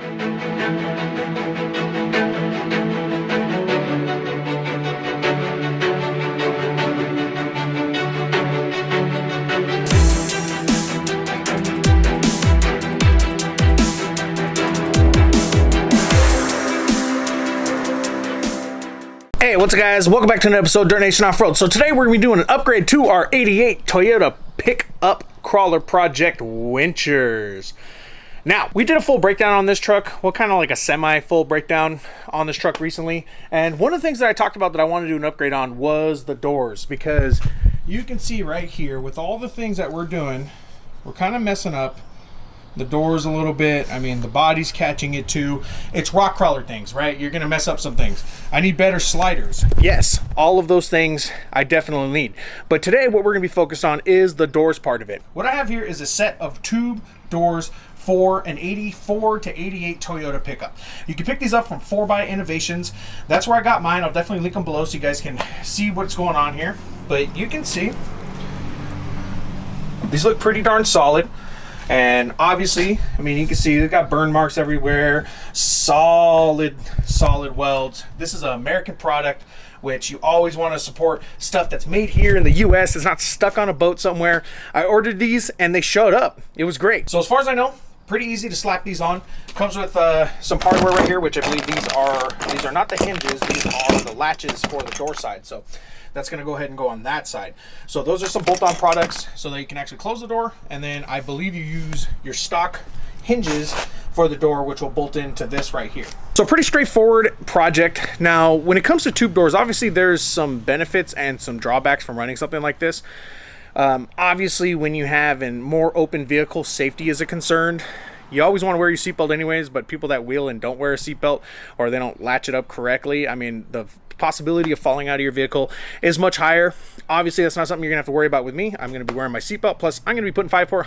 Hey, what's up guys? Welcome back to another episode of Dirt Nation Off-Road. So today we're going to be doing an upgrade to our 88 Toyota pickup crawler project Winchers. Now, we did a full breakdown on this truck, well, kind of like a semi-full breakdown on this truck recently. And one of the things that I talked about that I wanted to do an upgrade on was the doors, because you can see right here with all the things that we're doing, we're kind of messing up the doors a little bit. I mean, the body's catching it too. It's rock crawler things, right? You're gonna mess up some things. I need better sliders. Yes, all of those things I definitely need. But today what we're gonna be focused on is the doors part of it. What I have here is a set of tube doors for an 84 to 88 Toyota pickup. You can pick these up from 4xInnovations. That's where I got mine. I'll definitely link them below so you guys can see what's going on here. But you can see these look pretty darn solid. And obviously, I mean, you can see they've got burn marks everywhere, solid welds. This is an American product, which you always want to support stuff that's made here in the US. It's not stuck on a boat somewhere. I ordered these and they showed up. It was great. So as far as I know, pretty easy to slap these on. Comes with some hardware right here, which I believe these are not the hinges, these are the latches for the door side. So that's going to go ahead and go on that side. So those are some bolt-on products so that you can actually close the door, and then I believe you use your stock hinges for the door, which will bolt into this right here. So pretty straightforward project. Now, when it comes to tube doors, obviously there's some benefits and some drawbacks from running something like this. Obviously, when you have a more open vehicle, safety is a concern. You always want to wear your seatbelt anyways, but people that wheel and don't wear a seatbelt, or they don't latch it up correctly, I mean, the possibility of falling out of your vehicle is much higher. Obviously, that's not something you're gonna have to worry about with me. I'm gonna be wearing my seatbelt, plus I'm gonna be putting 5-point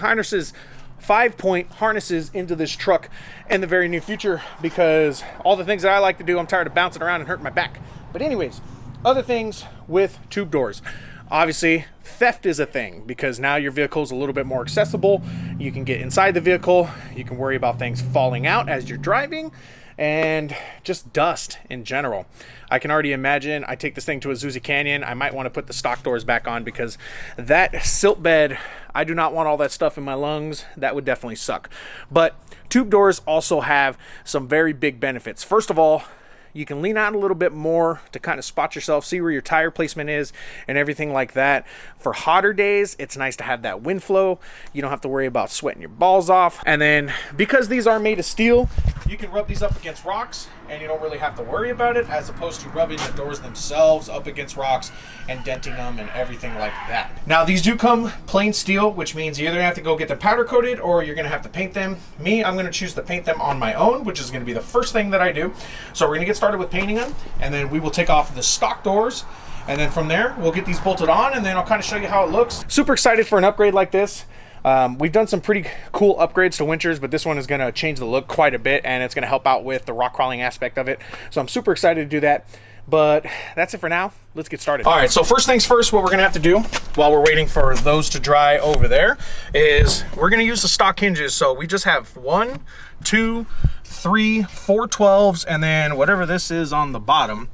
harnesses into this truck in the very near future, because all the things that I like to do, I'm tired of bouncing around and hurting my back. But anyways, other things with tube doors. Obviously, theft is a thing, because now your vehicle is a little bit more accessible. You can get inside the vehicle. You can worry about things falling out as you're driving, and just dust in general. I can already imagine, I take this thing to Azusa Canyon, I might want to put the stock doors back on, because that silt bed, I do not want all that stuff in my lungs. That would definitely suck. But tube doors also have some very big benefits. First of all, you can lean out a little bit more to kind of spot yourself, see where your tire placement is and everything like that. For hotter days, it's nice to have that wind flow. You don't have to worry about sweating your balls off. And then because these are made of steel, you can rub these up against rocks and you don't really have to worry about it, as opposed to rubbing the doors themselves up against rocks and denting them and everything like that. Now, these do come plain steel, which means you either have to go get them powder coated or you're gonna have to paint them. Me, I'm gonna choose to paint them on my own, which is gonna be the first thing that I do. So we're gonna get started with painting them, and then we will take off the stock doors, and then from there we'll get these bolted on, and then I'll kind of show you how it looks. Super excited for an upgrade like this. We've done some pretty cool upgrades to Winchers, but this one is going to change the look quite a bit, and it's going to help out with the rock crawling aspect of it. So I'm super excited to do that. But that's it for now. Let's get started. All right, so first things first, what we're going to have to do while we're waiting for those to dry over there is we're going to use the stock hinges. So we just have 1, 2, 3, 4 12s, and then whatever this is on the bottom.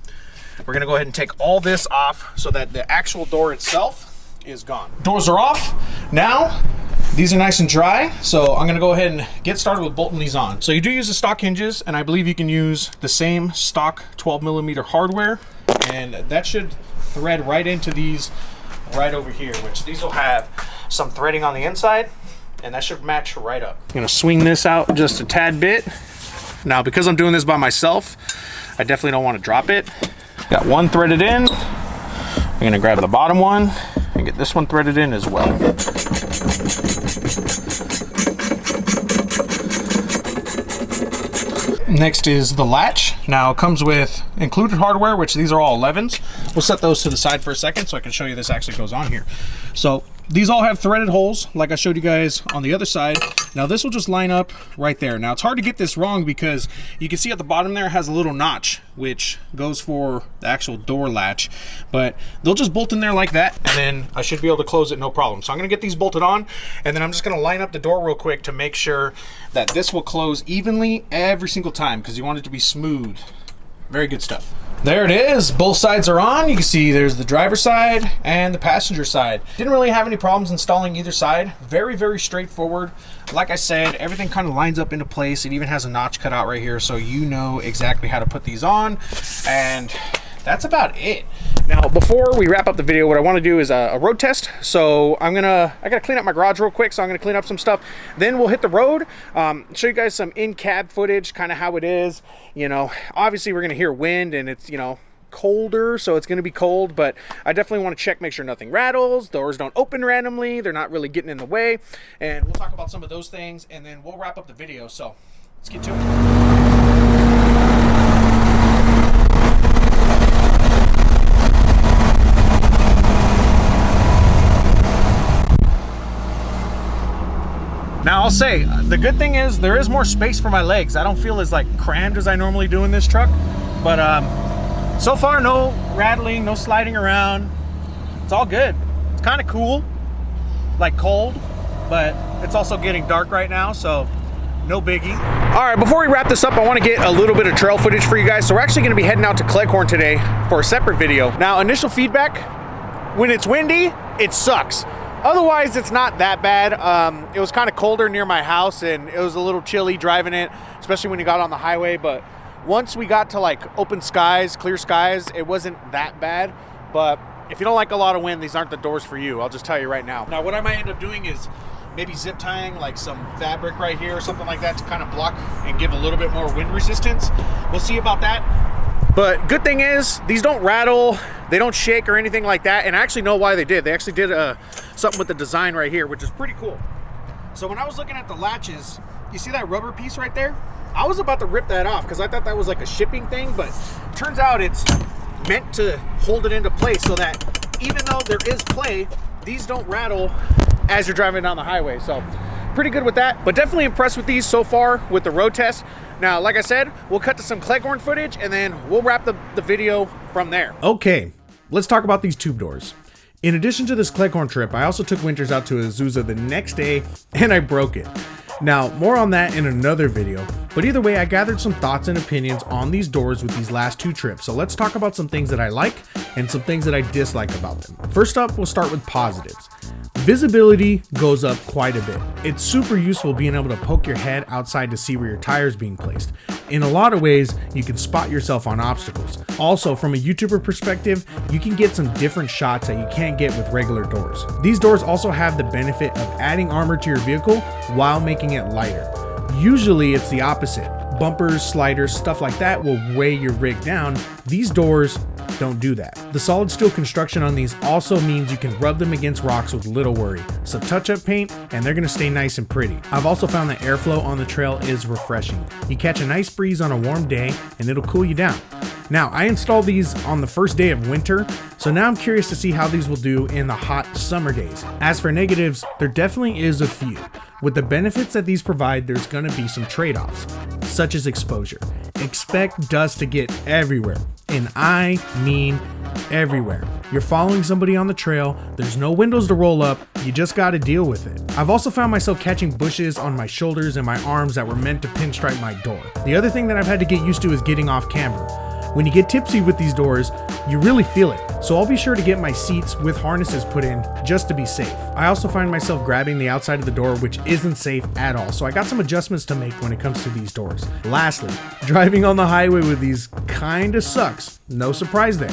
We're going to go ahead and take all this off so that the actual door itself is gone. Doors are off. Now, these are nice and dry, so I'm gonna go ahead and get started with bolting these on. So you do use the stock hinges, and I believe you can use the same stock 12mm hardware, and that should thread right into these right over here, which these will have some threading on the inside, and that should match right up. I'm gonna swing this out just a tad bit. Now, because I'm doing this by myself, I definitely don't want to drop it. Got one threaded in. I'm gonna grab the bottom one and get this one threaded in as well. Next is the latch. Now it comes with included hardware, which these are all 11s. We'll set those to the side for a second so I can show you this actually goes on here. So these all have threaded holes like I showed you guys on the other side, Now this will just line up right there. Now it's hard to get this wrong because you can see at the bottom there it has a little notch which goes for the actual door latch, but they'll just bolt in there like that, and then I should be able to close it no problem. So I'm gonna get these bolted on, and then I'm just gonna line up the door real quick to make sure that this will close evenly every single time, because you want it to be smooth. Very good stuff. There it is. Both sides are on. You can see there's the driver's side and the passenger side. Didn't really have any problems installing either side. Very, very straightforward. Like I said, everything kind of lines up into place. It even has a notch cut out right here, so you know exactly how to put these on. And that's about it. Now, before we wrap up the video, what I want to do is a road test. So I gotta clean up my garage real quick, so I'm gonna clean up some stuff. Then we'll hit the road, show you guys some in-cab footage, kind of how it is. You know, obviously we're gonna hear wind, and it's, you know, colder, so it's gonna be cold, but I definitely want to check, make sure nothing rattles, doors don't open randomly, they're not really getting in the way, and we'll talk about some of those things, and then we'll wrap up the video. So let's get to it. Now I'll say, the good thing is there is more space for my legs. I don't feel as like crammed as I normally do in this truck, but so far no rattling, no sliding around. It's all good. It's kind of cool, like cold, but it's also getting dark right now, so no biggie. All right, before we wrap this up, I want to get a little bit of trail footage for you guys. So we're actually going to be heading out to Cleghorn today for a separate video. Now, initial feedback, when it's windy, it sucks. Otherwise, it's not that bad. It was kind of colder near my house, and it was a little chilly driving it, especially when you got on the highway. But once we got to like open skies, clear skies, it wasn't that bad. But if you don't like a lot of wind, these aren't the doors for you. I'll just tell you right now. Now, what I might end up doing is maybe zip tying like some fabric right here or something like that to kind of block and give a little bit more wind resistance. We'll see about that. But good thing is, these don't rattle, they don't shake or anything like that, and I actually know why they did. They actually did something with the design right here, which is pretty cool. So when I was looking at the latches, you see that rubber piece right there? I was about to rip that off because I thought that was like a shipping thing, but turns out it's meant to hold it into place so that even though there is play, these don't rattle as you're driving down the highway. So pretty good with that, but definitely impressed with these so far with the road test. Now, like I said, we'll cut to some Cleghorn footage, and then we'll wrap the video from there. Okay, let's talk about these tube doors. In addition to this Cleghorn trip, I also took Winchers out to Azusa the next day, and I broke it. Now, more on that in another video, but either way, I gathered some thoughts and opinions on these doors with these last two trips. So let's talk about some things that I like and some things that I dislike about them. First up, we'll start with positives. Visibility goes up quite a bit. It's super useful being able to poke your head outside to see where your tire's being placed. In a lot of ways, you can spot yourself on obstacles. Also, from a YouTuber perspective, you can get some different shots that you can't get with regular doors. These doors also have the benefit of adding armor to your vehicle while making it lighter. Usually it's the opposite. Bumpers, sliders, stuff like that will weigh your rig down. These doors don't do that. The solid steel construction on these also means you can rub them against rocks with little worry. Some touch-up paint and they're gonna stay nice and pretty. I've also found that airflow on the trail is refreshing. You catch a nice breeze on a warm day and it'll cool you down. Now, I installed these on the first day of winter, so now I'm curious to see how these will do in the hot summer days. As for negatives, there definitely is a few. With the benefits that these provide, there's gonna be some trade-offs, such as exposure. Expect dust to get everywhere, and I mean everywhere. You're following somebody on the trail, there's no windows to roll up, you just gotta deal with it. I've also found myself catching bushes on my shoulders and my arms that were meant to pinstripe my door. The other thing that I've had to get used to is getting off camera. When you get tipsy with these doors, you really feel it. So I'll be sure to get my seats with harnesses put in just to be safe. I also find myself grabbing the outside of the door, which isn't safe at all. So I got some adjustments to make when it comes to these doors. Lastly, driving on the highway with these kinda sucks. No surprise there.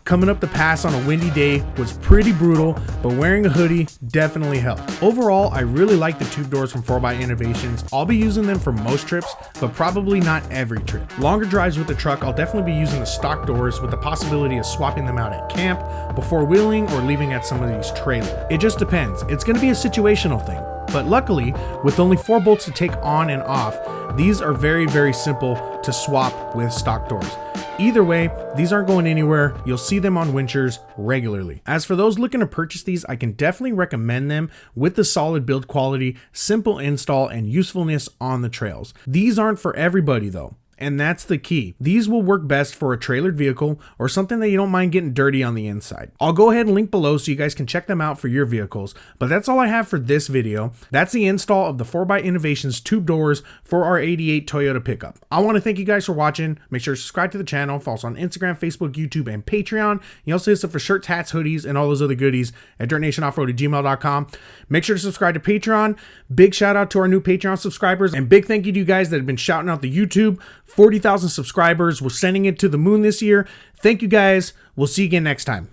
Coming up the pass on a windy day was pretty brutal, but wearing a hoodie definitely helped. Overall, I really like the tube doors from 4xInnovations. I'll be using them for most trips, but probably not every trip. Longer drives with the truck, I'll definitely be using the stock doors with the possibility of swapping them out at camp, before wheeling, or leaving at some of these trailers. It just depends. It's gonna be a situational thing. But luckily, with only 4 bolts to take on and off, these are very, very simple to swap with stock doors. Either way, these aren't going anywhere. You'll see them on Winchers regularly. As for those looking to purchase these, I can definitely recommend them with the solid build quality, simple install, and usefulness on the trails. These aren't for everybody though. And that's the key. These will work best for a trailered vehicle or something that you don't mind getting dirty on the inside. I'll go ahead and link below so you guys can check them out for your vehicles. But that's all I have for this video. That's the install of the 4xInnovations tube doors for our 88 Toyota pickup. I want to thank you guys for watching. Make sure to subscribe to the channel. Follow us on Instagram, Facebook, YouTube, and Patreon. You also hit us up for shirts, hats, hoodies, and all those other goodies at dirtnnationoffroad@gmail.com. Make sure to subscribe to Patreon. Big shout out to our new Patreon subscribers, and big thank you to you guys that have been shouting out the YouTube. 40,000 subscribers. We're sending it to the moon this year. Thank you guys. We'll see you again next time.